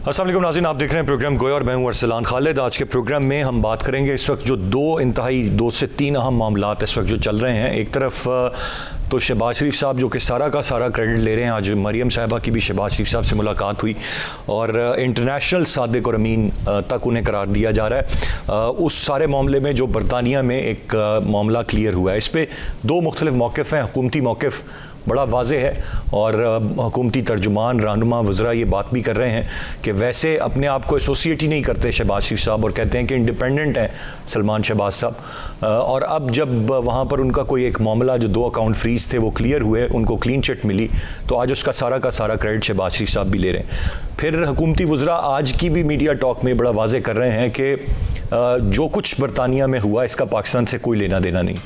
अस्सलाम वालेकुम नाज़रीन, आप देख रहे हैं प्रोग्राम गोया और मैं हूं अरसलान खालिद। आज के प्रोग्राम में हम बात करेंगे इस वक्त जो दो से तीन अहम मामलात इस वक्त जो चल रहे हैं। एक तरफ तो शहबाज शरीफ साहब जो कि सारा का सारा क्रेडिट ले रहे हैं। आज मरियम साहिबा की भी शहबाज शरीफ साहब से मुलाकात हुई और इंटरनेशनल सादिक और अमीन तक उन्हें करार दिया जा रहा है। उस सारे मामले में जो बरतानिया में एक मामला क्लियर हुआ है, इस पर दो मुख्तलिफ मौक़िफ़ हैं। हुकूमती मौक़िफ़ बड़ा वाज़े है और हुकूमती तर्जुमान रहनुमा वज़रा ये बात भी कर रहे हैं कि वैसे अपने आप को एसोसिएट ही नहीं करते शहबाज शरीफ साहब और कहते हैं कि इंडिपेंडेंट हैं सलमान शहबाज साहब। और अब जब वहाँ पर उनका कोई एक मामला जो 2 अकाउंट फ्रीज थे वो क्लियर हुए, उनको क्लीन चिट मिली, तो आज उसका सारा का सारा क्रेडिट शहबाज शरीफ साहब भी ले रहे हैं। फिर हुकूमती वज़रा आज की भी मीडिया टॉक में बड़ा वाज़े कर रहे हैं कि जो कुछ बरतानिया में हुआ इसका पाकिस्तान से कोई लेना देना नहीं।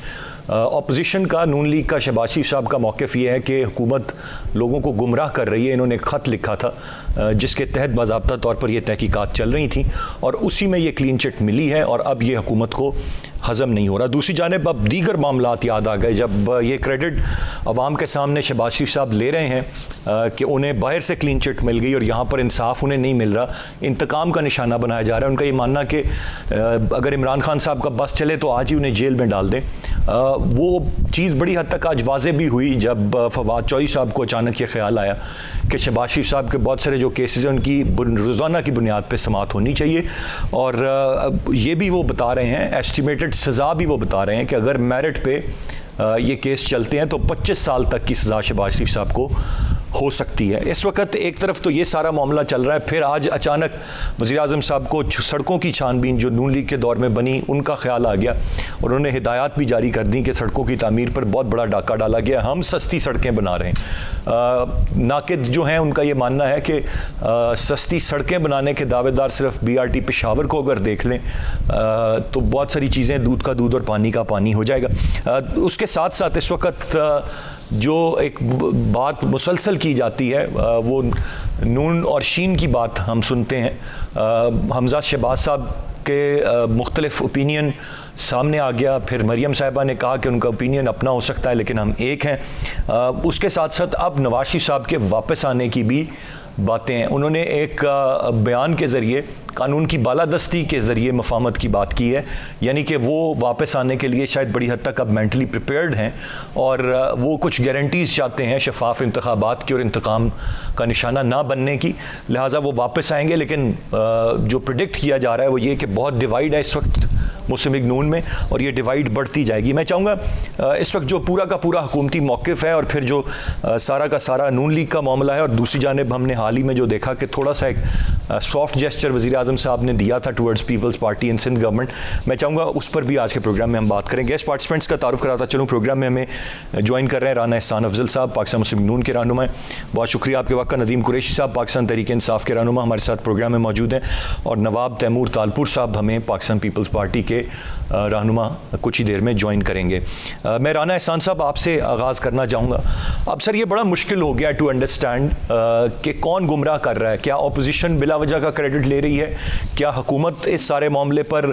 अपोजिशन का, नून लीग का, शहबाज शरीफ साहब का मौक़िफ़ ये है कि हुकूमत लोगों को गुमराह कर रही है। इन्होंने एक ख़त लिखा था जिसके तहत बाज़ाब्ता तौर पर ये तहकीकात चल रही थी और उसी में ये क्लीन चिट मिली है और अब ये हुकूमत को हज़म नहीं हो रहा। दूसरी जानिब अब दीगर मामलात याद आ गए जब ये क्रेडिट अवाम के सामने शहबाज शरीफ साहब ले रहे हैं कि उन्हें बाहर से क्लीन चिट मिल गई और यहाँ पर इंसाफ उन्हें नहीं मिल रहा, इंतकाम का निशाना बनाया जा रहा है। उनका ये मानना कि अगर इमरान खान साहब का बस चले तो आज ही उन्हें जेल में डाल दें। वो चीज़ बड़ी हद तक आज वाज़े भी हुई जब फवाद चौधरी साहब को अचानक ये ख्याल आया कि शहबाज शरीफ साहब के बहुत सारे जो केसेस हैं उनकी रोज़ाना की बुनियाद पर समाअत होनी चाहिए। और ये भी वो बता रहे हैं, एस्टिमेटेड सज़ा भी वो बता रहे हैं कि अगर मेरिट पे ये केस चलते हैं तो 25 साल तक की सज़ा शहबाज शरीफ साहब को हो सकती है। इस वक्त एक तरफ तो ये सारा मामला चल रहा है, फिर आज अचानक वज़ीर-ए-आज़म साहब को सड़कों की छानबीन जो नून लीग के दौर में बनी उनका ख्याल आ गया और उन्होंने हिदायत भी जारी कर दी कि सड़कों की तामीर पर बहुत बड़ा डाका डाला गया, हम सस्ती सड़कें बना रहे हैं। नाकिद जो हैं उनका ये मानना है कि सस्ती सड़कें बनाने के दावेदार सिर्फ BRT पेशावर को अगर देख लें तो बहुत सारी चीज़ें दूध का दूध और पानी का पानी हो जाएगा। उसके साथ साथ इस वक्त जो एक बात मुसलसल की जाती है वो नून और शीन की बात हम सुनते हैं। हमजा शहबाज साहब के मुख्तलिफ ओपिनियन सामने आ गया, फिर मरियम साहिबा ने कहा कि उनका ओपिनियन अपना हो सकता है लेकिन हम एक हैं। उसके साथ साथ अब नवाज शरीफ साहब के वापस आने की भी बातें हैं। उन्होंने एक बयान के ज़रिए कानून की बालादस्ती के ज़रिए मफाहमत की बात की है, यानी कि वो वापस आने के लिए शायद बड़ी हद तक अब मेंटली प्रिपेयर्ड हैं और वो कुछ गारंटीज़ चाहते हैं शफाफ इंतखाबात की और इंतकाम का निशाना ना बनने की, लिहाजा वो वापस आएंगे। लेकिन जो प्रिडिक्ट किया जा रहा है वो ये कि बहुत डिवाइड है इस वक्त मुस्लिम लीग नून में और ये डिवाइड बढ़ती जाएगी। मैं चाहूँगा इस वक्त जो पूरा का पूरा हुकूमती मौक़िफ़ है और फिर जो सारा का सारा नून लीग का मामला है और दूसरी जानिब हमने हाल ही में जो देखा कि थोड़ा सा एक सॉफ्ट जेस्चर वज़ीर-ए-आज़म साहब ने दिया था towards Peoples Party in Sindh government, मैं चाहूँगा उस पर भी आज के प्रोग्राम में हम बात करें। गेस्ट पार्टिसिपेंट्स का तारुफ कराता चलूँ। प्रोग्राम में हमें ज्वाइन कर रहे हैं राना एहसान अफजल साहब, पाकिस्तान मुस्लिम लीग नून के रहनुमा हैं, बहुत शुक्रिया आपके वक्त का। नदीम कुरैशी साहब पाकिस्तान तहरीक इंसाफ के रहनुमा हमारे साथ प्रोग्राम में मौजूद हैं और नवाब तैमूर तालपुर साहब हमें पाकिस्तान पीपल्स पार्टी के रहनुमा कुछ ही देर में ज्वाइन करेंगे। मैं राना एहसान साहब आपसे आगाज़ करना चाहूँगा। अब सर ये बड़ा मुश्किल हो गया टू अंडरस्टैंड कि कौन गुमराह कर रहा है। क्या अपोजिशन बिला वजह का क्रेडिट ले रही है? क्या हुकूमत इस सारे मामले पर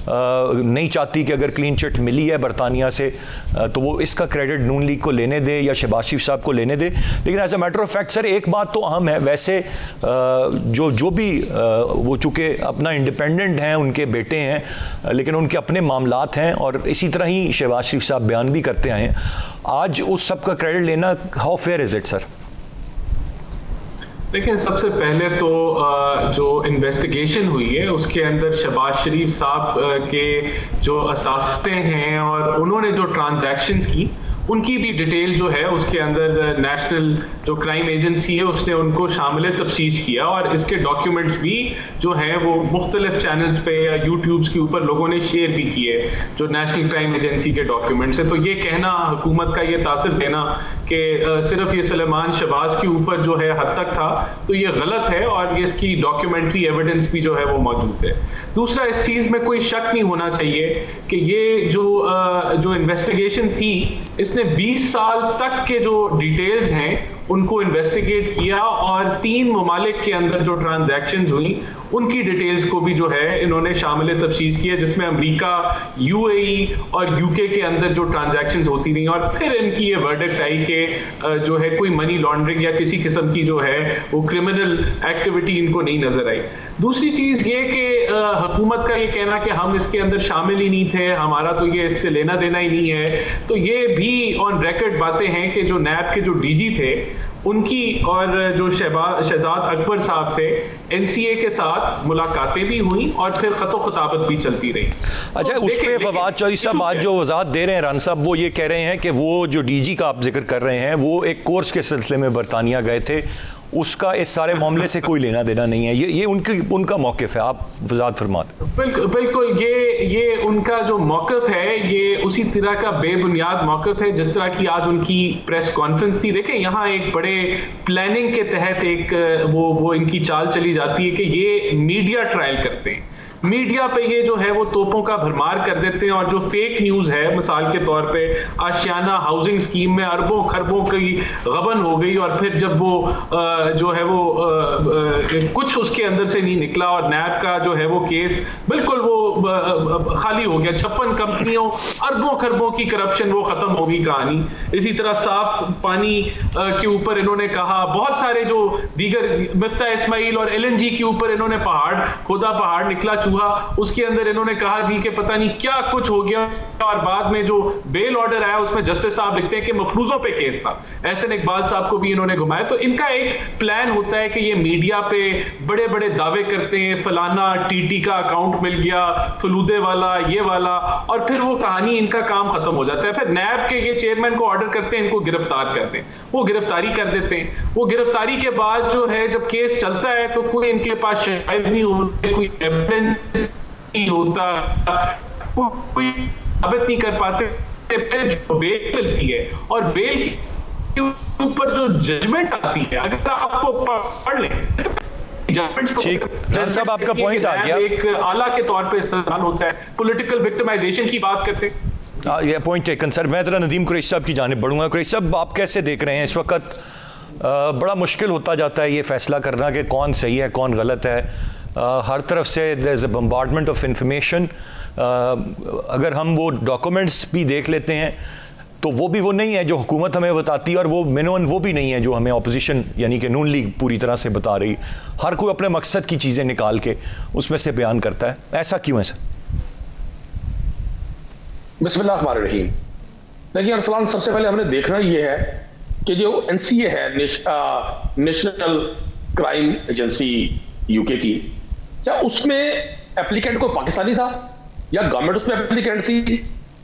नहीं चाहती कि अगर क्लीन चिट मिली है बरतानिया से तो वो इसका क्रेडिट नून लीग को लेने दे या शहबाज शरीफ साहब को लेने दे? लेकिन as a matter of fact sir एक बात तो अहम है, वैसे जो भी वो चूँकि अपना इंडिपेंडेंट हैं, उनके बेटे हैं लेकिन उनके अपने मामलात हैं और इसी तरह ही शहबाज शरीफ साहब बयान भी करते आए हैं। आज उस सब का क्रेडिट लेना how fair is it sir? देखिए, सबसे पहले तो जो इन्वेस्टिगेशन हुई है उसके अंदर शहबाज शरीफ साहब के जो असासे हैं और उन्होंने जो ट्रांजैक्शंस की उनकी भी डिटेल जो है उसके अंदर नेशनल जो क्राइम एजेंसी है उसने उनको शामिल तफ्तीश किया और इसके डॉक्यूमेंट्स भी जो हैं वो मुख्तलिफ चैनल्स पे या यूट्यूब्स के ऊपर लोगों ने शेयर भी किए जो नेशनल क्राइम एजेंसी के डॉक्यूमेंट्स है। तो ये कहना हुकूमत का ये तासर देना कि सिर्फ ये सलेमान शहबाज के ऊपर जो है हद तक था तो ये गलत है और इसकी डॉक्यूमेंट्री एविडेंस भी जो है वो मौजूद है। दूसरा, इस चीज़ में कोई शक नहीं होना चाहिए कि ये जो इन्वेस्टिगेशन थी इसने 20 साल तक के जो डिटेल्स हैं उनको इन्वेस्टिगेट किया और 3 ममालिक के अंदर जो ट्रांजैक्शंस हुई उनकी डिटेल्स को भी जो है इन्होंने शामिल तफ्सीस किया, जिसमें अमेरिका, यूएई और यूके के अंदर जो ट्रांजैक्शंस होती रही और फिर इनकी ये वर्डिक्ट आई कि जो है कोई मनी लॉन्ड्रिंग या किसी किस्म की जो है वो क्रिमिनल एक्टिविटी इनको नहीं नजर आई। दूसरी चीज ये कि हुकूमत का ये कहना कि हम इसके अंदर शामिल ही नहीं थे, हमारा तो ये इससे लेना देना ही नहीं है, तो ये भी ऑन रिकॉर्ड बातें हैं कि जो नैब के जो डीजी थे उनकी और जो शहजाद अकबर साहब थे एनसीए के साथ मुलाकातें भी हुई और फिर खतो खिताबत भी चलती रही। अच्छा, तो उस पर फवाद चौधरी साहब आज जो वजाहत दे रहे हैं राना साहब, वो ये कह रहे हैं कि वो जो डीजी का आप जिक्र कर रहे हैं वो एक कोर्स के सिलसिले में बरतानिया गए थे, उसका इस सारे मामले से कोई लेना देना नहीं है। ये उनका मौक़िफ़ है, आप वजाहत फरमाते। बिल्कुल ये उनका जो मौक़िफ़ है ये उसी तरह का बेबुनियाद मौक़िफ़ है जिस तरह की आज उनकी प्रेस कॉन्फ्रेंस थी। देखें, यहाँ एक बड़े प्लानिंग के तहत एक वो इनकी चाल चली जाती है कि ये मीडिया ट्रायल करते हैं, मीडिया पे ये जो है वो तोपों का भरमार कर देते हैं और जो फेक न्यूज़ है, मिसाल के तौर पे आशियाना हाउसिंग स्कीम में अरबों खरबों की गबन हो गई और फिर जब वो जो है वो कुछ उसके अंदर से नहीं निकला और नैब का जो है वो केस बिल्कुल वो खाली हो गया, 56 कंपनियों अरबों खरबों की करप्शन वो खत्म हो गई कहानी। इसी तरह साफ पानी के ऊपर इन्होंने कहा, बहुत सारे जो दीगर मिफ्ता इस्माइल और एलएनजी के ऊपर इन्होंने पहाड़ निकला चूहा, उसके अंदर इन्होंने कहा जी कि पता नहीं क्या कुछ हो गया और बाद में जो बेल ऑर्डर आया उसमें जस्टिस साहब लिखते हैं कि मफरूजों पे केस था, एहसन इकबाल साहब को भी इन्होंने घुमाया। तो इनका एक प्लान होता है कि ये मीडिया पे बड़े बड़े दावे करते हैं, फलाना टीटी का अकाउंट मिल गया, फलूदे वाला, ये वाला, और फिर वो कहानी इनका काम खत्म हो जाता है। फिर नैब के ये चेयरमैन को ऑर्डर करते हैं, इनको गिरफ्तार करते हैं, वो गिरफ्तारी कर देते हैं। वो गिरफ्तारी के बाद जो है जब केस चलता है तो कोई इनके पास शायद नहीं होते, कोई एविडेंस नहीं होता, कोई साबित नहीं कर पाते, फिर जो बेल मिलती है और बेल के ऊपर जो जजमेंट आती है, अगर आपको पढ़ लें ठीक, राना साहब आपका पॉइंट आ गया, एक आला के तौर पे इस्तेमाल होता है, पॉलिटिकल विक्टिमाइजेशन की बात करते हैं। ये पॉइंट टेकन सर। मैं जरा नदीम कुरैशी साहब की जानिब बढ़ूंगा। कुरैशी साहब, आप कैसे देख रहे हैं इस वक्त बड़ा मुश्किल होता जाता है ये फैसला करना कि कौन सही है कौन गलत है, हर तरफ से there is a bombardment of information. अगर हम वो डॉक्यूमेंट्स भी देख लेते हैं तो वो भी वो नहीं है जो हुकूमत हमें बताती है और वो मिनोन वो भी नहीं है जो हमें अपोजिशन यानी कि नून लीग पूरी तरह से बता रही। हर कोई अपने मकसद की चीज़ें निकाल के उसमें से बयान करता है, ऐसा क्यों है सर? बिस्मिल्लाहिर्रहमानिर्रहीम। देखिए अरसलान, सबसे पहले हमने देखना ये है कि जो एनसीए है, नेशनल क्राइम एजेंसी यूके की, क्या उसमें एप्लीकेंट कोई पाकिस्तानी था या गवर्नमेंट उसमें एप्लीकेंट थी?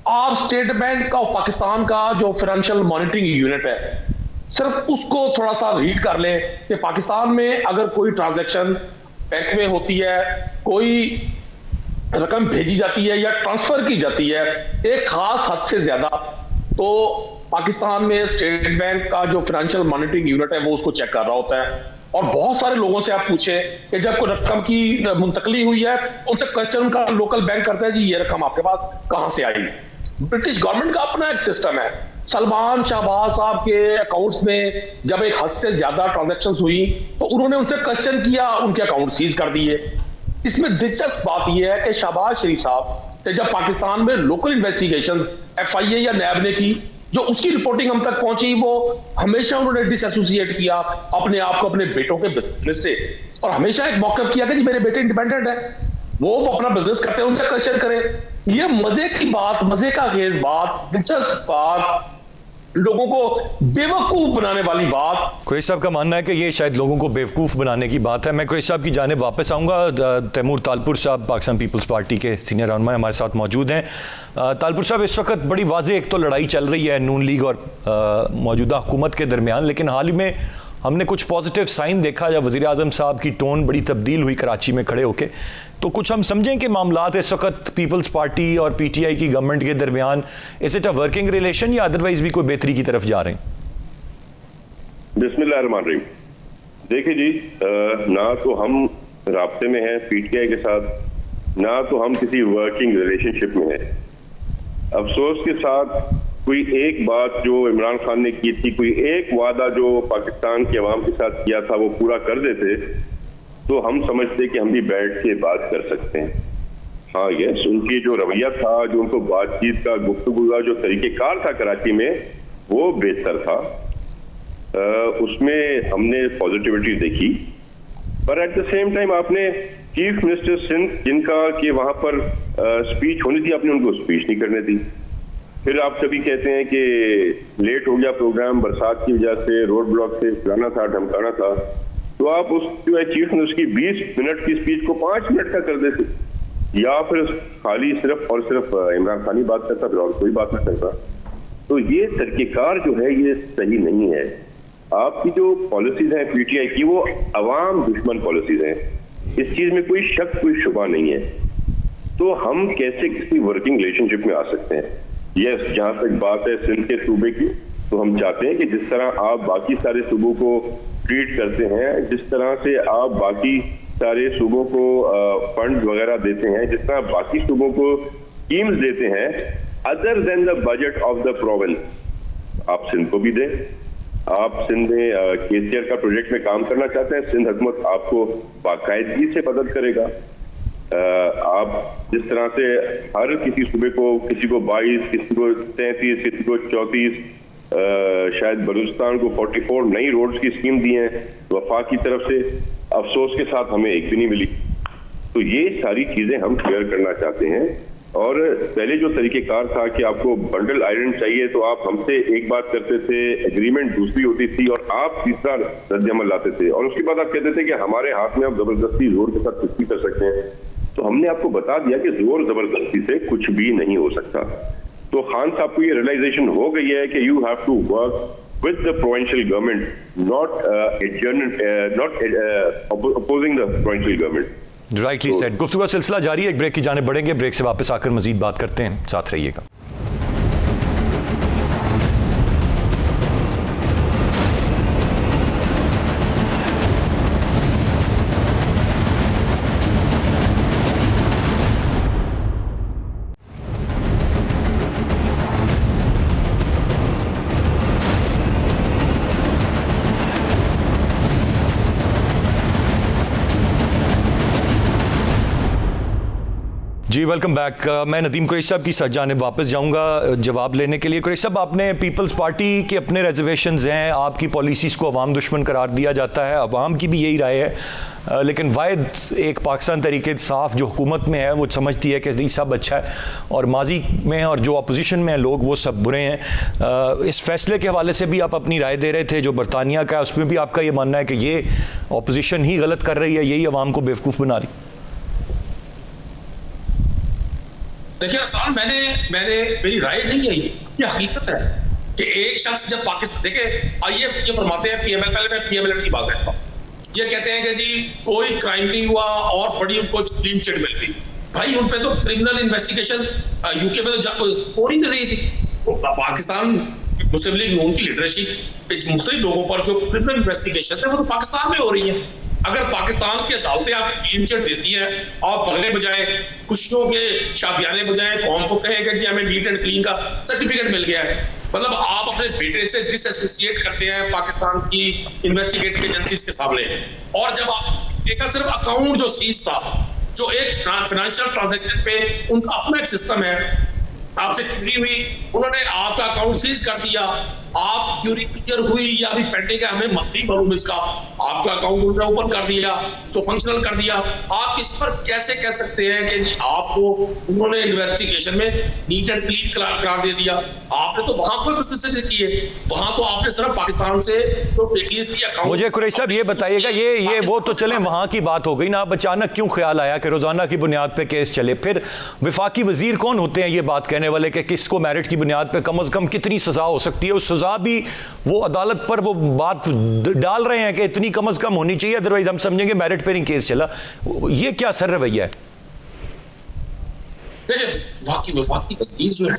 और स्टेट बैंक का पाकिस्तान का जो फाइनेंशियल मॉनिटरिंग यूनिट है, सिर्फ उसको थोड़ा सा रीड कर ले कि पाकिस्तान में अगर कोई ट्रांजैक्शन बैंक में होती है, कोई रकम भेजी जाती है या ट्रांसफर की जाती है एक खास हद से ज्यादा, तो पाकिस्तान में स्टेट बैंक का जो फाइनेंशियल मॉनिटरिंग यूनिट है वो उसको चेक कर रहा होता है। और बहुत सारे लोगों से आप पूछे कि जब कोई रकम की मुंतकली हुई है, उनसे क्वेश्चन का लोकल बैंक करता है जी ये रकम आपके पास कहां से आई। ब्रिटिश गवर्नमेंट का अपना एक सिस्टम है। सलमान शहबाज साहब के अकाउंट्स में जब एक हद से ज्यादा ट्रांजैक्शंस हुई तो उन्होंने उनसे क्वेश्चन किया, उनके अकाउंट सीज कर दिए। इसमें दिलचस्प बात यह है कि शहबाज शरीफ साहब से जब पाकिस्तान में लोकल इन्वेस्टिगेशन एफआईए या नैब ने की, जो उसकी रिपोर्टिंग हम तक पहुंची, वो हमेशा उन्होंने डिसएसोसिएट किया अपने आप को अपने बेटों के बिजनेस से, और हमेशा एक मौका किया कि जी मेरे बेटे इंडिपेंडेंट है, वो अपना बिजनेस करते हैं, उनसे क्वेश्चन करें। ये मजे की बात, मजे का खेज बात, दिलचस्प बात, लोगों को बेवकूफ बनाने वाली बात। कुरैशी साहब का मानना है कि ये शायद लोगों को बेवकूफ़ बनाने की बात है। मैं कुरैशी साहब की जानिब वापस आऊँगा। तैमूर तालपुर साहब पाकिस्तान पीपल्स पार्टी के सीनियर रहनुमा हमारे साथ मौजूद हैं। तालपुर साहब, इस वक्त बड़ी वाज़ेह एक तो लड़ाई चल रही है नून लीग और मौजूदा हुकूमत के दरमियान, लेकिन हाल ही में हमने कुछ पॉजिटिव साइन देखा जब वज़ीर आज़म साहब की टोन बड़ी तब्दील हुई कराची में खड़े होके। तो कुछ हम समझें कि मामलात इस वक्त पीपल्स पार्टी और पीटीआई की गवर्नमेंट के दरमियान is it a working relation या अदरवाइज भी कोई बेहतरी की तरफ जा रहे हैं? बिस्मिल्लाहिर्रहमानिर्रहीम। देखिए जी, ना तो हम राब्ते में हैं पीटीआई के साथ, ना तो हम किसी वर्किंग रिलेशनशिप में हैं। अफसोस के साथ कोई एक बात जो इमरान खान ने की थी, कोई एक वादा जो पाकिस्तान के अवाम के साथ किया था वो पूरा कर देते तो हम समझते कि हम भी बैठ के बात कर सकते हैं। हाँ यस, उनकी जो रवैया था, जो उनको बातचीत का, गुफ्तगू का जो तरीक़ेकार था कराची में, वो बेहतर था। उसमें हमने पॉजिटिविटी देखी। पर एट द सेम टाइम आपने चीफ मिनिस्टर सिंध, जिनका कि वहां पर स्पीच होनी थी, आपने उनको स्पीच नहीं करने दी। फिर आप कभी कहते हैं कि लेट हो गया प्रोग्राम बरसात की वजह से, रोड ब्लॉक से, फलाना था ढमकाना था, तो आप उस जो है चीफ मिनिस्टर की 20 मिनट की स्पीच को 5 मिनट का कर देते, या फिर खाली सिर्फ और सिर्फ इमरान खान ही बात करता, फिर और कोई बात नहीं करता। तो ये तरीक़ेकार जो है ये सही नहीं है। आपकी जो पॉलिसीज हैं पीटीआई की, वो अवाम दुश्मन पॉलिसीज हैं, इस चीज में कोई शक, कोई शुबा नहीं है। तो हम कैसे किसी वर्किंग रिलेशनशिप में आ सकते हैं? यस, जहां तक बात है सिंध के सूबे की, तो हम चाहते हैं कि जिस तरह आप बाकी सारे सूबों को ट्रीट करते हैं, जिस तरह से आप बाकी सारे सूबों को फंड वगैरह देते हैं, जिस तरह बाकी सूबों को स्कीम्स देते हैं, other than the budget of the province, आप सिंध को भी दें। आप सिंध में केसीआर का प्रोजेक्ट में काम करना चाहते हैं, सिंध हुकूमत आपको बाकायदगी से मदद करेगा। आप जिस तरह से हर किसी सूबे को, किसी को 22, किसी को 33, किसी को 34, शायद बलूचिस्तान को 44 नई रोड्स की स्कीम दी है वफाक की तरफ से, अफसोस के साथ हमें एक भी नहीं मिली। तो ये सारी चीजें हम क्लियर करना चाहते हैं। और पहले जो तरीक़ेकार था कि आपको बंडल आयरन चाहिए तो आप हमसे एक बात करते थे, एग्रीमेंट दूसरी होती थी और आप तीसरा रद्द-ए-अमल लाते थे, और उसके बाद आप कहते थे कि हमारे हाथ में आप जबरदस्ती जोर के साथ कुछ भी कर सकते हैं। तो हमने आपको बता दिया कि जोर जबरदस्ती से कुछ भी नहीं हो सकता। तो खान साहब को ये रियलाइजेशन हो गई है कि you have to work with the provincial government, not opposing the provincial government. Rightly said. गुफ्तगू का सिलसिला जारी है, एक ब्रेक की जानिब बढ़ेंगे, ब्रेक से वापस आकर मजीद बात करते हैं, साथ रहिएगा। जी वेलकम बैक। मैं नदीम कुरैशी साहब की जानिब वापस जाऊंगा जवाब लेने के लिए। कुरैशी साहब, आपने पीपल्स पार्टी के अपने रिजर्वेशंस हैं, आपकी पॉलिसीज़ को अवाम दुश्मन करार दिया जाता है, अवाम की भी यही राय है, लेकिन वाहिद एक पाकिस्तान तरीके साफ जो हुकूमत में है वो समझती है कि नहीं सब अच्छा है, और माजी में और जो अपोजिशन में हैं लोग वो सब बुरे हैं। इस फैसले के हवाले से भी आप अपनी राय दे रहे थे जो बरतानिया का है, उसमें भी आपका ये मानना है कि ये अपोजिशन ही गलत कर रही है, यही अवाम को बेवकूफ़ बना रही? देखिए अरसलान, मेरी राय नहीं है, ये हकीकत है कि एक शख्स जब पाकिस्तान, देखिए आइए ये फरमाते हैं पीएमएल, पहले मैं पीएमएल की बात करता हूँ, ये कहते हैं कि जी कोई क्राइम नहीं हुआ और बड़ी उनको क्लीन चिट मिल गई। भाई उन पे तो क्रिमिनल इन्वेस्टिगेशन यूके में तो हो ही नहीं रही थी। पाकिस्तान मुस्लिम लीग नून की लीडरशिप मुख्तलिफ लोगों पर जो क्रिमिनल इन्वेस्टिगेशन है वो तो पाकिस्तान में हो रही है। अगर पाकिस्तान की अदालतें आप क्लीन चिट देती हैं और भरने बजाय, खुशियों के शादियाने बजाय कौन को कहेगा जी हमें नीट एंड क्लीन का सर्टिफिकेट मिल गया है, मतलब आप अपने बेटे से डिसएसोसिएट करते हैं पाकिस्तान की इन्वेस्टिगेटिव एजेंसीज के सामने। और जब आप एक सिर्फ अकाउंट जो सीज था, जो एक फाइनेंशियल ट्रांजैक्शन पे उनका अपना एक सिस्टम है, आपसे क्यूरी हुई, उन्होंने आपका अकाउंट सीज कर दिया, आप क्यूरी क्लियर हुई या अभी पेंडिंग है, हमें नहीं मालूम इसका, आपका अकाउंट उन्होंने ओपन कर दिया, उसको फंक्शनल कर दिया। आप इस पर कैसे कह सकते हैं कि जी आपको उन्होंने इन्वेस्टिगेशन में नीट एंड क्लीन करार दे दिया? आपने तो वहां कोई प्रोसेस किए, वहां तो आपने सिर्फ पाकिस्तान से जो पेटीज की अकाउंट। मुझे कुरैशी साहब ये बताइएगा, ये वो तो चले वहां की बात हो गई ना, अब अचानक क्यों ख्याल आया कि रोजाना की बुनियाद पे केस चले? फिर विफाकी वजीर कौन होते हैं ये बात कहने वाले कि किसको मेरिट की बुनियाद पे कम से कम कितनी सजा हो सकती है? उस सजा भी वो अदालत पर वो बात डाल रहे हैं कि इतनी कम से कम होनी चाहिए, अदरवाइज हम समझेंगे मेरिट पे नहीं केस चला। ये क्या सर रवैया है? देखिए विफाकी वजीर जो है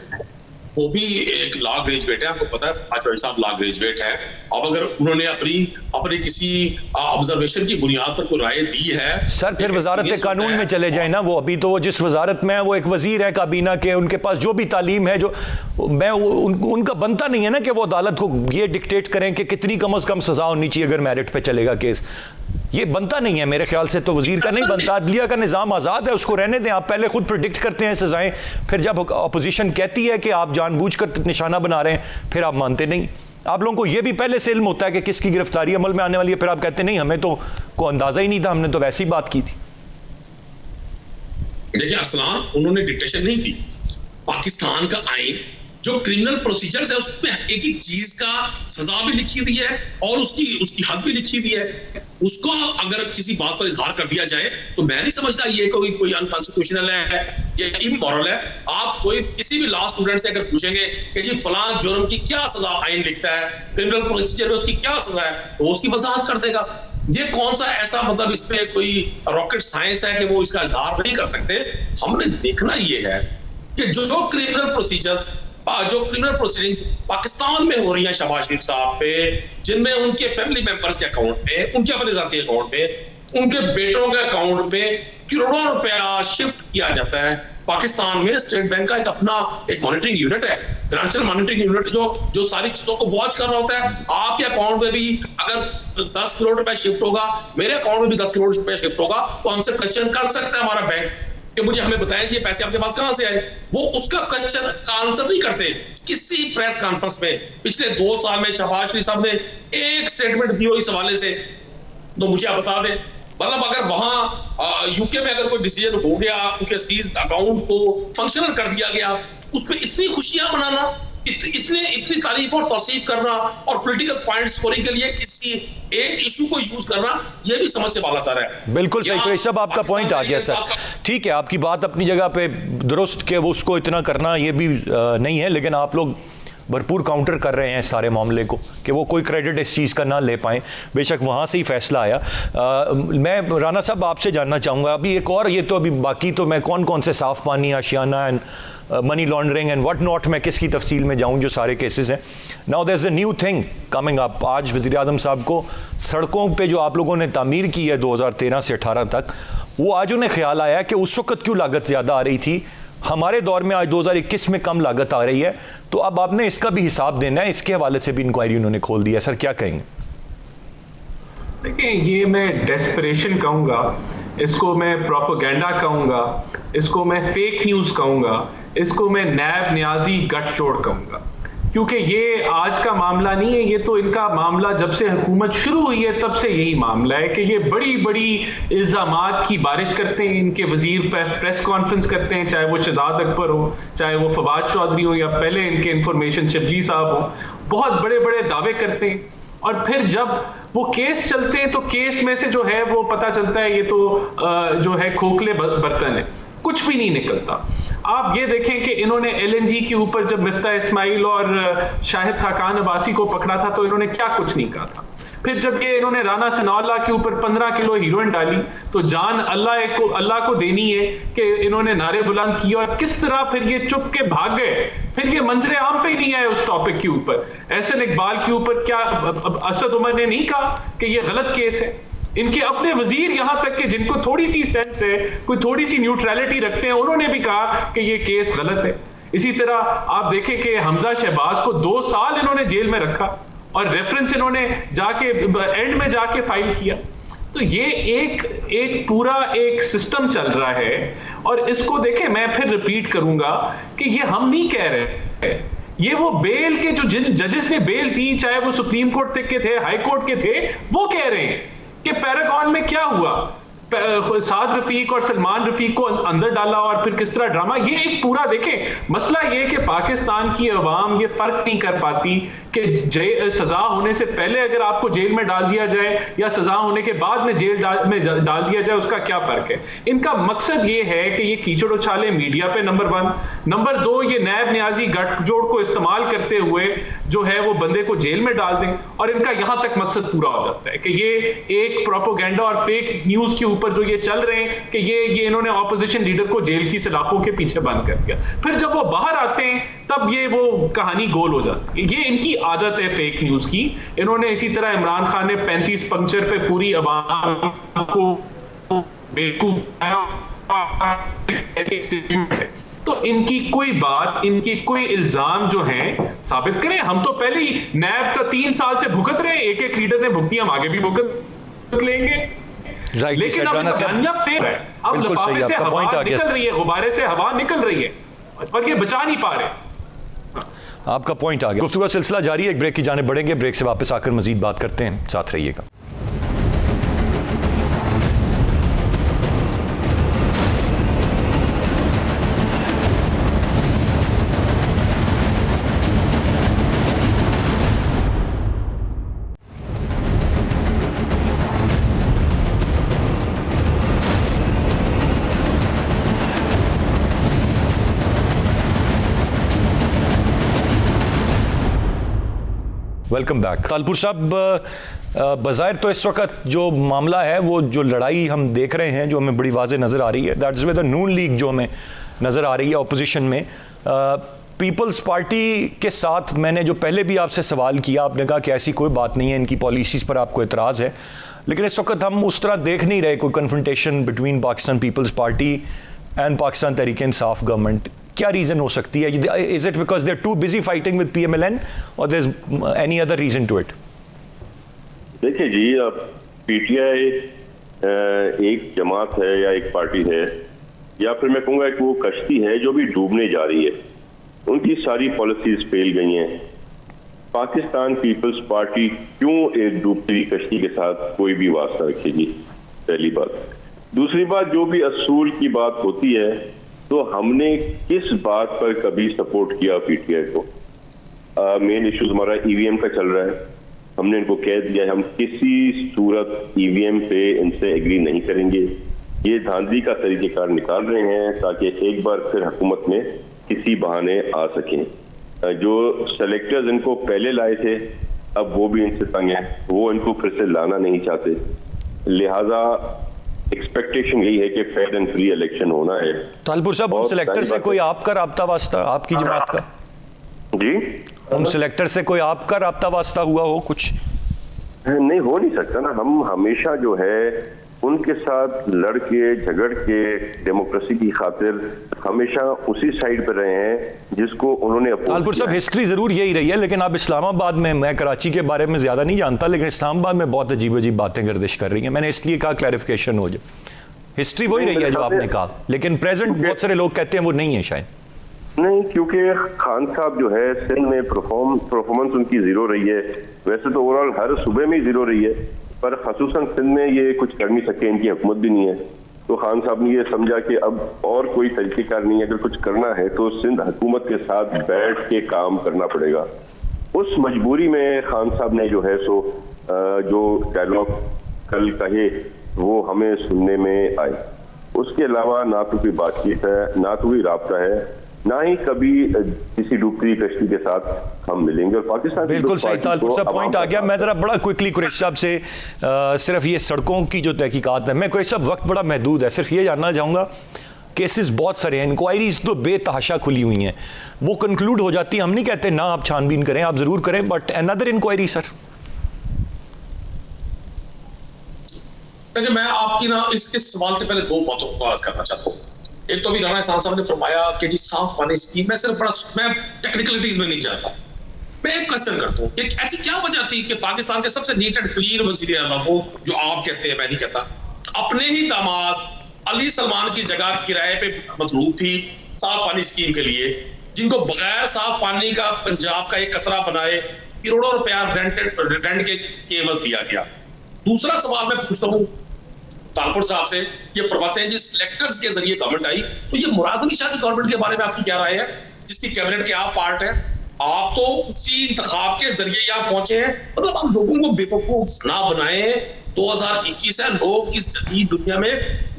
वो भी एक लॉ ग्रेजुएट है, आपको पता है आचार्य साहब लॉ ग्रेजुएट है। अब अगर उन्होंने अपनी किसी ऑब्जर्वेशन की बुनियाद पर कोई राय दी है सर, फिर वजारत कानून में चले जाए ना। वो अभी तो वो जिस वजारत में है वो एक वजीर है काबीना के, उनके पास जो भी तालीम है, जो उनका बनता नहीं है ना कि वो अदालत को ये डिक्टेट करें कि कितनी कम से कम सजा होनी चाहिए अगर मेरिट पे चलेगा केस। ये बनता नहीं है मेरे ख्याल से, तो वजीर का नहीं बनता। अदलिया का निज़ाम आज़ाद है, उसको रहने दें। आप पहले खुद प्रिडिक्ट करते हैं सजाएं, फिर जब अपोजिशन कहती है कि आप जानबूझकर निशाना बना रहे हैं, फिर आप मानते नहीं। आप लोगों को ये भी पहले से इल्म होता है कि किसकी गिरफ्तारी अमल में आने वाली है, फिर आप कहते नहीं हमें तो को अंदाजा ही नहीं था, हमने तो वैसी ही बात की थी। देखिए अरसलान, उन्होंने डिक्टेशन नहीं दी। पाकिस्तान का आइन जो क्रिमिनल प्रोसीजर्स है उसमें एक एक चीज का सजा भी लिखी हुई है और उसकी हद भी लिखी हुई है। उसको अगर किसी बात पर इजहार कर दिया जाए तो मैं नहीं समझता ये कोई अनकॉन्स्टिट्यूशनल है, ये इमोरल है। आप कोई किसी भी लॉ स्टूडेंट से अगर पूछेंगे कि जी फलां जुर्म की क्या सजा आइन लिखता है, क्रिमिनल प्रोसीजर में उसकी क्या सजा है, तो उसकी वजाहत कर देगा। ये कौन सा ऐसा मतलब इस पे कोई रॉकेट साइंस है कि वो इसका इजहार नहीं कर सकते। हमने देखना ये है कि जो क्रिमिनल प्रोसीजर्स, जो क्रिमिनल प्रोसीडिंग्स पाकिस्तान में हो रही है शहबाज शरीफ साहब पे, जिनमें उनके फैमिली मेंबर्स के अकाउंट पे, उनके अपने जाती अकाउंट पे, उनके बेटों के अकाउंट पे करोड़ों रुपया शिफ्ट किया जाता है। पाकिस्तान में स्टेट बैंक का एक मॉनिटरिंग यूनिट है, फाइनेंशियल मॉनिटरिंग यूनिट, जो सारी चीजों को वॉच कर रहा होता है। आपके अकाउंट में भी अगर 10 करोड़ रुपया शिफ्ट होगा, मेरे अकाउंट में भी 10 करोड़ रुपया शिफ्ट होगा, तो हमसे क्वेश्चन कर सकता है हमारा बैंक कि मुझे हमें बताएं कि ये पैसे आपके पास कहां से आए। वो उसका क्वेश्चन का आंसर नहीं करते किसी प्रेस कॉन्फ्रेंस में। पिछले 2 साल में शहबाज शरीफ साहब ने एक स्टेटमेंट दी हो इस हवाले से, तो मुझे आप बता दें। मतलब अगर वहां यूके में अगर कोई डिसीजन हो गया, उनके सीज अकाउंट को फंक्शनल कर दिया गया, उस पर इतनी खुशियां मनाना, इतनी तारीफ और तौसीफ करना और पॉलिटिकल पॉइंट स्कोरिंग के लिए किसी एक इशू को यूज करना, यह भी समझ से बालातर है। बिल्कुल सही, तो सब आपका पॉइंट आ गया सर। ठीक है, आपकी बात अपनी जगह पे दुरुस्त के वो उसको इतना करना ये भी नहीं है, लेकिन आप लोग भरपूर काउंटर कर रहे हैं सारे मामले को कि वो कोई क्रेडिट इस चीज़ का ना ले पाएँ। बेशक वहाँ से ही फैसला आया। मैं राना साहब आपसे जानना चाहूँगा अभी एक और, ये तो अभी बाकी तो मैं कौन से साफ़ पानी, Ashiana and money laundering and what not, मैं किसकी तफसील में जाऊँ जो सारे केसेस हैं। Now there is a new thing coming up. आज वज़ीर आज़म साहब को सड़कों पे जो आप लोगों ने तामीर की है 2013 से 18 तक, वो आज उन्हें ख्याल आया कि उस वक्त क्यों लागत ज़्यादा आ रही थी, हमारे दौर में आज 2021 में कम लागत आ रही है, तो अब आपने इसका भी हिसाब देना है। इसके हवाले से भी इंक्वायरी उन्होंने खोल दिया। सर क्या कहेंगे? देखिए, ये मैं डेस्परेशन कहूँगा, इसको मैं प्रोपेगेंडा कहूँगा, इसको मैं फेक न्यूज़ कहूँगा, इसको मैं नैब न्याजी गठजोड़ कहूँगा। क्योंकि ये आज का मामला नहीं है, ये तो इनका मामला जब से हुकूमत शुरू हुई है तब से यही मामला है कि ये बड़ी बड़ी इल्ज़ामात की बारिश करते हैं। इनके वजीर प्रेस कॉन्फ्रेंस करते हैं, चाहे वो शहजाद अकबर हो, चाहे वो फवाद चौधरी हो, या पहले इनके इंफॉर्मेशन शिवजी साहब हो, बहुत बड़े बड़े दावे करते हैं। और फिर जब वो केस चलते हैं तो केस में से जो है वो पता चलता है ये तो जो है खोखले बर्तन है, कुछ भी नहीं निकलता। आप ये देखें कि इन्होंने LNG के ऊपर जब मिफ्ता इस्माइल और शाहिद खाकान अब्बासी को पकड़ा था तो इन्होंने क्या कुछ नहीं कहा था। फिर जब ये इन्होंने राना सनाउल्लाह के ऊपर 15 किलो हीरोइन डाली तो जान अल्लाह को देनी है कि इन्होंने नारे बुलंद किए, और किस तरह फिर ये चुप के भाग गए। फिर ये मंजरे आम पे ही नहीं आए उस टॉपिक के ऊपर। एहसन इकबाल के ऊपर क्या असद उमर ने नहीं कहा कि ये गलत केस है? इनके अपने वजीर यहां तक कि जिनको थोड़ी सी सेंस है, कोई थोड़ी सी न्यूट्रलिटी रखते हैं, उन्होंने भी कहा कि ये केस गलत है। इसी तरह आप देखें कि हमजा शहबाज को 2 साल इन्होंने जेल में रखा और रेफरेंस इन्होंने जाके एंड में जाके फाइल किया। तो ये एक पूरा एक सिस्टम चल रहा है। और इसको देखें, मैं फिर रिपीट करूंगा कि ये हम नहीं कह रहे, ये वो बेल के जो जिन जजेस ने बेल दी, चाहे वो सुप्रीम कोर्ट तक के थे, हाई कोर्ट के थे, वो कह रहे हैं कि पैरागॉन में क्या हुआ, साद रफीक और सलमान रफीक को अंदर डाला और फिर किस तरह ड्रामा। ये एक पूरा देखें, मसला ये कि पाकिस्तान की अवाम ये फर्क नहीं कर पाती कि सजा होने से पहले अगर आपको जेल में डाल दिया जाए या सजा होने के बाद में जेल में डाल दिया जाए, उसका क्या फर्क है। इनका मकसद ये है कि ये कीचड़ उछाले मीडिया पे, नंबर 1। नंबर 2, ये नैब न्याजी गठजोड़ को इस्तेमाल करते हुए जो है वो बंदे को जेल में डाल दें। और इनका यहां तक मकसद पूरा हो जाता है कि ये एक प्रोपेगेंडा और फेक न्यूज के ऊपर जो ये चल रहे हैं कि ये इन्होंने ऑपोजिशन लीडर को जेल की सलाखों के पीछे बंद कर दिया, फिर जब वो बाहर आते हैं तब ये वो कहानी गोल हो जाती है। ये इनकी आदत है फेक न्यूज की। इन्होंने इसी तरह इमरान खान ने 35 पंक्चर पे पूरी आवाम को बेवकूफ है, तो इनकी कोई बात, इनकी कोई इल्जाम जो है साबित करें। हम तो पहले ही नैब का 3 साल से भुगत रहे हैं, एक एक लीडर ने भुगती, हम आगे भी भुगत लेंगे। लेकिन अब बयानिया फेल है, अब लिफाफे से हवा निकल रही है, गुब्बारे से हवा निकल रही है और ये बचा नहीं पा रहे। आपका पॉइंट आ गया। गुफ्तगू का सिलसिला जारी है, एक ब्रेक की जानिब बढ़ेंगे, ब्रेक से वापस आकर मजीद बात करते हैं, साथ रहिएगा। Welcome back. तालपुर साहब, बज़ाहिर तो इस वक्त जो मामला है, वो जो लड़ाई हम देख रहे हैं जो हमें बड़ी वाज़ेह नज़र आ रही है, that's with the Noon league जो हमें नज़र आ रही है अपोजिशन में। पीपल्स पार्टी के साथ मैंने जो पहले भी आपसे सवाल किया, आपने कहा कि ऐसी कोई बात नहीं है, इनकी पॉलिसीज़ पर आपको एतराज़ है, लेकिन इस वक्त हम उस तरह देख नहीं रहे कोई confrontation between Pakistan Peoples Party and Pakistan Tehreek Insaf government. क्या रीज़न हो सकती है? Is it because they are too busy fighting with PMLN और there is any other reason to it? देखिए जी, अब PTI एक जमात है या एक पार्टी है, या फिर मैं कहूँगा कि वो कश्ती है जो भी डूबने जा रही है। उनकी सारी पॉलिसीज फेल गई हैं। पाकिस्तान पीपल्स पार्टी क्यों एक डूबती कश्ती के साथ कोई भी वास्ता रखेगी? पहली बात। दूसरी बात, जो भी असूल की बात होती है, तो हमने किस बात पर कभी सपोर्ट किया PTI को? मेन इश्यूज हमारा EVM का चल रहा है। हमने इनको कह दिया है हम किसी सूरत EVM पे इनसे एग्री नहीं करेंगे। ये धांधली का तरीकेकार निकाल रहे हैं ताकि एक बार फिर हुकूमत में किसी बहाने आ सकें। जो सेलेक्टर्स इनको पहले लाए थे, अब वो भी इनसे तंग हैं, वो इनको फिर से लाना नहीं चाहते। लिहाजा एक्सपेक्टेशन यही है कि फेयर एंड फ्री इलेक्शन होना है। तालपुर साहब, उन सिलेक्टर से कोई आपका राब्ता वास्ता, आपकी जमात का जी, उन सिलेक्टर से कोई आपका राब्ता वास्ता हुआ हो? कुछ नहीं, हो नहीं सकता ना। हम हमेशा जो है उनके साथ लड़ के झगड़ के डेमोक्रेसी की खातिर हमेशा उसी साइड पर रहे हैं जिसको उन्होंने अपोज किया। तालपुर साहब, हिस्ट्री जरूर यही रही है, लेकिन अब इस्लामाबाद में, मैं कराची के बारे में ज्यादा नहीं जानता, लेकिन इस्लामाबाद में बहुत अजीब अजीब बातें गर्दिश कर रही हैं। मैंने इसलिए कहा क्लैरिफिकेशन हो जाए। हिस्ट्री वही रही है जो आपने कहा, लेकिन प्रेजेंट बहुत सारे लोग कहते हैं वो नहीं है शायद। नहीं, क्योंकि खान साहब जो है सिंध में परफॉर्मेंस उनकी जीरो रही है। वैसे तो ओवरऑल हर सूबे में जीरो रही है, पर खसूसन सिंध में ये कुछ कर नहीं सके, इनकी हुकूमत भी नहीं है। तो खान साहब ने ये समझा कि अब और कोई तरीकेकार नहीं है, अगर कुछ करना है तो सिंध हुकूमत के साथ बैठ के काम करना पड़ेगा। उस मजबूरी में खान साहब ने जो है सो जो डायलॉग कल कहे वो हमें सुनने में आए। उसके अलावा ना तो कोई बातचीत है, ना तो कोई राब्ता है, ना ही कभी किसी डूबती कश्ती के साथ हम मिलेंगे। और पाकिस्तान बिल्कुल सही तालपुर साहब, पॉइंट आ गया। मैं जरा बड़ा क्विकली कुरैशी साहब से सिर्फ ये सड़कों की जो तहकीकात है, मैं कुरैशी साहब वक्त बड़ा महदूद है, सिर्फ ये जानना चाहूँगा, केसेस बहुत सारे हैं, इंक्वायरीज तो बेतहाशा खुली हुई हैं, वो कंक्लूड हो जाती है। हम नहीं कहते ना आप छानबीन करें, आप ज़रूर करें, बट अनदर इंक्वायरी सर। देखिए, मैं आपकी ना इस सवाल से पहले दो बातों को बात करना चाहता हूँ। एक तो अभी राणा एहसान साहब ने फरमाया कि जी साफ पानी स्कीम, मैं सिर्फ मैं टेक्निकलिटीज में नहीं जाता, मैं एक क्वेश्चन करता हूँ कि ऐसी क्या वजह थी कि पाकिस्तान के सबसे नीट एंड क्लीन वजीर आला को, जो आप कहते हैं मैं नहीं कहता, अपने ही दामाद अली सलमान की जगह किराए पे मदरूब थी साफ पानी स्कीम के लिए, जिनको बगैर साफ पानी का पंजाब का एक कतरा बनाए करोड़ों रुपया रेंट के एवज दिया गया। दूसरा सवाल मैं पूछता हूँ तालपुर साहब से, ये फरमाते हैं जी सिलेक्टर्स के जरिए गवर्नमेंट आई, तो ये मुराद अली शाह की गवर्नमेंट के बारे में आपकी क्या राय है, जिसकी कैबिनेट के आप पार्ट हैं? आप तो उसी इंतखाब के जरिए यहाँ पहुंचे हैं। मतलब आप लोगों को बेवकूफ ना बनाए। 2021 है, लोग इस जदीद दुनिया में,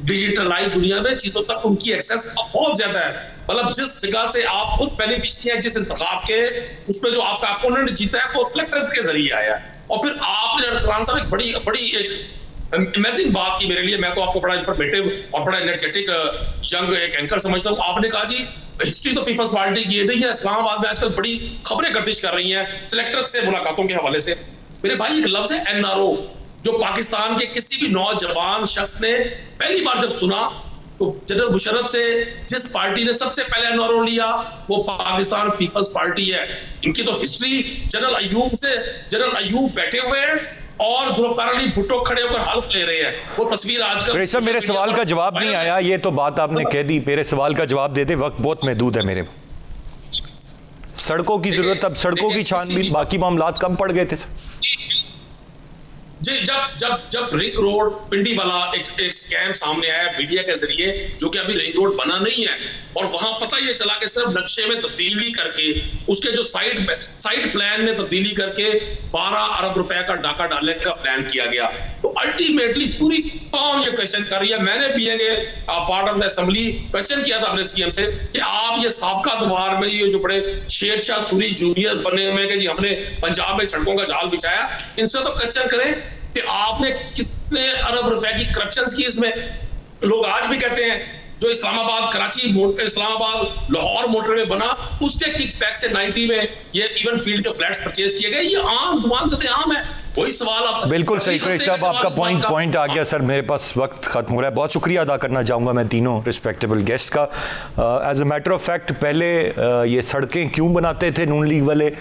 डिजिटलाइज दुनिया में चीजों तक उनकी एक्सेस बहुत ज्यादा है। मतलब जिस जगह से आप खुद बेनिफिशियरी हैं, जिस इंतखाब के, उसमें जो आपका अपोनेंट जीता है वो सिलेक्टर्स के जरिए आया है। और फिर आपने अरसलान साहब एक बड़ी अमेजिंग बात की मेरे लिए, मैं तो आपको बड़ा इंफॉर्मेटिव और बड़ा एनर्जेटिक यंग एक एंकर समझता हूँ। आपने कहा जी हिस्ट्री तो पीपल्स पार्टी की है, नहीं है इस्लामाबाद में आजकल बड़ी खबरें गर्दिश कर रही हैं सिलेक्टर्स से मुलाकातों के हवाले से। मेरे भाई एक लफ्ज है NRO, जो पाकिस्तान के किसी भी नौजवान शख्स ने पहली बार जब सुना तो जनरल मुशर्रफ से जिस पार्टी ने सबसे पहले NRO लिया वो पाकिस्तान पीपल्स पार्टी है। इनकी तो हिस्ट्री जनरल अयूब बैठे हुए हैं और जुल्फ़िकार अली भुट्टो खड़े होकर हल्फ ले रहे हैं। वो तस्वीर आजकल मेरे सवाल का जवाब नहीं आया, ये तो बात आपने कह दी। मेरे सवाल का जवाब दे दे, वक्त बहुत महदूद है मेरे। सड़कों की जरूरत, अब सड़कों की छानबीन, बाकी मामलात कम पड़ गए थे जी। जब रिंग रोड पिंडी वाला एक स्कैम सामने आया मीडिया के जरिए, जो कि अभी रिंग रोड बना नहीं है, और वहां पता ये चला कि सिर्फ नक्शे में तब्दीली करके उसके जो साइड प्लान में तब्दीली करके 12 अरब रुपए का डाका डालने का प्लान किया गया। तो अल्टीमेटली पूरी कौम ये क्वेश्चन कर रही है। मैंने भी part of the assembly question किया था अपने CM से कि आप ये साबका दवार में ये जो बड़े शेर शाह सूरी जूनियर बने हुए कि जी हमने पंजाब में सड़कों का जाल बिछाया, इनसे तो क्वेश्चन करें कि आपने कितने अरब रुपए की करप्शन की इसमें। लोग आज भी कहते हैं जो इस्लामाबाद लाहौर मोटरवे बना उसके किकबैक से 90 में ये इवन फील्ड के फ्लैट्स परचेज किए गए। ये आम जुबान से आम है। वही सवाल आप बिल्कुल सही कुरैशी साहब, आपका पॉइंट आ गया। सर मेरे पास वक्त खत्म हो रहा है। बहुत शुक्रिया अदा करना चाहूँगा मैं तीनों रिस्पेक्टेबल गेस्ट का। As a matter of fact पहले ये सड़कें क्यों बनाते थे नून लीग वाले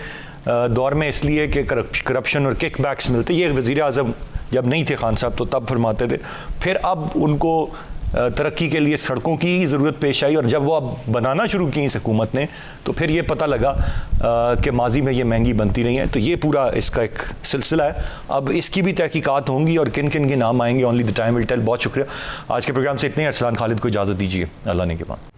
दौर में? इसलिए कि करप्शन और किकबैक्स मिलते। ये वज़ीर आज़म जब नहीं थे खान साहब तो तब फरमाते थे। फिर अब उनको तरक्की के लिए सड़कों की ज़रूरत पेश आई, और जब वो अब बनाना शुरू की इस हुकूमत ने तो फिर ये पता लगा कि माजी में ये महंगी बनती नहीं है। तो ये पूरा इसका एक सिलसिला है। अब इसकी भी तहकीकात होंगी और किन किन के नाम आएंगे, only the time will tell. बहुत शुक्रिया। आज के प्रोग्राम से इतने। अरसलान खालिद को इजाज़त दीजिए। अल्लाह ने के बाद।